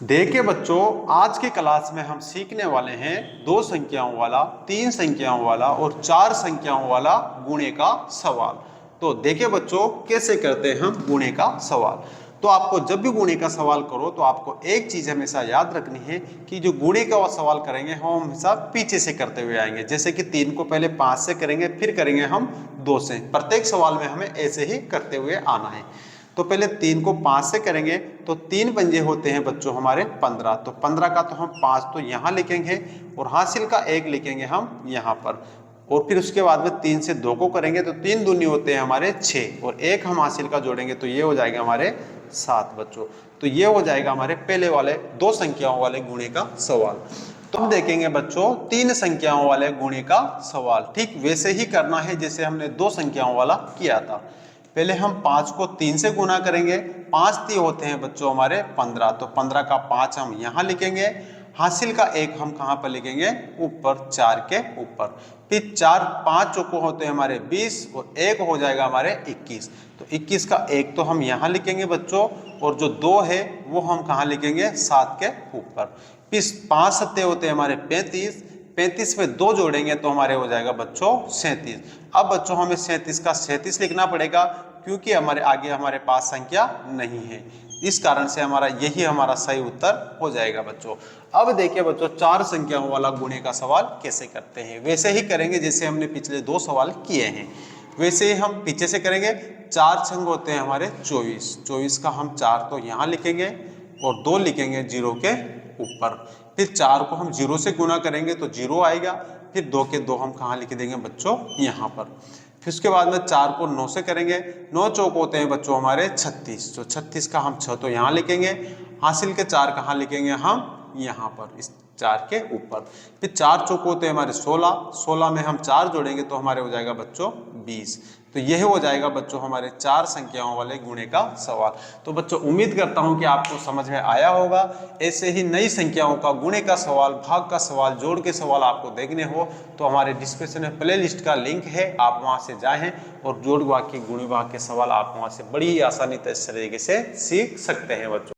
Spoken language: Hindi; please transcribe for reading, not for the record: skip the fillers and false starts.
देखिए बच्चों, आज की क्लास में हम सीखने वाले हैं 2 संख्याओं वाला, 3 संख्याओं वाला और 4 संख्याओं वाला गुणे का सवाल। तो देखिए बच्चों, कैसे करते हैं हम गुणे का सवाल। तो आपको जब भी गुणे का सवाल करो तो आपको एक चीज हमेशा याद रखनी है कि जो गुणे का सवाल करेंगे हम हमेशा पीछे से करते हुए आएंगे। जैसे कि 3 को पहले 5 से करेंगे, फिर करेंगे हम 2 से। प्रत्येक सवाल में हमें ऐसे ही करते हुए आना है। तो पहले 3 को 5 से करेंगे तो 3 पंजे होते हैं बच्चों हमारे 15। तो 15 का तो हम 5 तो यहाँ लिखेंगे और हासिल का 1 लिखेंगे हम यहाँ पर। और फिर उसके बाद में 3 से 2 को करेंगे तो 3 दूनी होते हैं हमारे 6 और 1 हम हासिल का जोड़ेंगे तो ये हो जाएगा हमारे 7 बच्चों। तो ये हो जाएगा हमारे पहले वाले 2 संख्याओं वाले गुणे का सवाल। तो हम देखेंगे बच्चों 3 संख्याओं वाले गुणे का सवाल। ठीक वैसे ही करना है जैसे हमने 2 संख्याओं वाला किया था। पहले हम 5 को 3 से गुना करेंगे। 5 3 होते हैं बच्चों हमारे 15। तो 15 का 5 हम यहाँ लिखेंगे, हासिल का 1 हम कहाँ पर लिखेंगे, ऊपर 4 के ऊपर। फिर 4 5 चौको होते हैं हमारे 20 और 1 हो जाएगा हमारे 21। तो 21 का 1 तो हम यहाँ लिखेंगे बच्चों और जो 2 है वो हम कहाँ लिखेंगे, 7 के ऊपर। फिर 5 सत्ते होते हैं हमारे 35। 35 में 2 जोड़ेंगे तो हमारे हो जाएगा बच्चों 37। अब बच्चों हमें 37 का 37 लिखना पड़ेगा क्योंकि हमारे आगे हमारे पास संख्या नहीं है। इस कारण से यही हमारा सही उत्तर हो जाएगा बच्चों। अब देखिए बच्चों 4 संख्याओं वाला गुणे का सवाल कैसे करते हैं। वैसे ही करेंगे जैसे हमने पिछले 2 सवाल किए हैं, वैसे ही हम पीछे से करेंगे। 4 छंग होते हैं हमारे 24। 24 का हम 4 तो यहाँ लिखेंगे और 2 लिखेंगे 0 के ऊपर। फिर 4 को हम 0 से गुना करेंगे तो 0 आएगा। फिर 2 के 2 हम कहाँ लिख देंगे बच्चों, यहाँ पर। फिर उसके बाद में 4 को 9 से करेंगे। 9 चौक होते हैं बच्चों हमारे 36। तो 36 का हम 6 तो यहाँ लिखेंगे, हासिल के 4 कहाँ लिखेंगे हम, यहाँ पर इस 4 के ऊपर। फिर 4 चौक होते हैं हमारे 16। 16 में हम 4 जोड़ेंगे तो हमारे हो जाएगा बच्चों 20। तो यह हो जाएगा बच्चों हमारे 4 संख्याओं वाले गुणे का सवाल। तो बच्चों उम्मीद करता हूं कि आपको समझ में आया होगा। ऐसे ही नई संख्याओं का गुणे का सवाल, भाग का सवाल, जोड़ के सवाल आपको देखने हो तो हमारे डिस्क्रिप्शन में प्लेलिस्ट का लिंक है, आप वहां से जाएं और जोड़ भाग के, गुणे भाग के सवाल आप वहां से बड़ी ही आसानी तरीके से सीख सकते हैं बच्चों।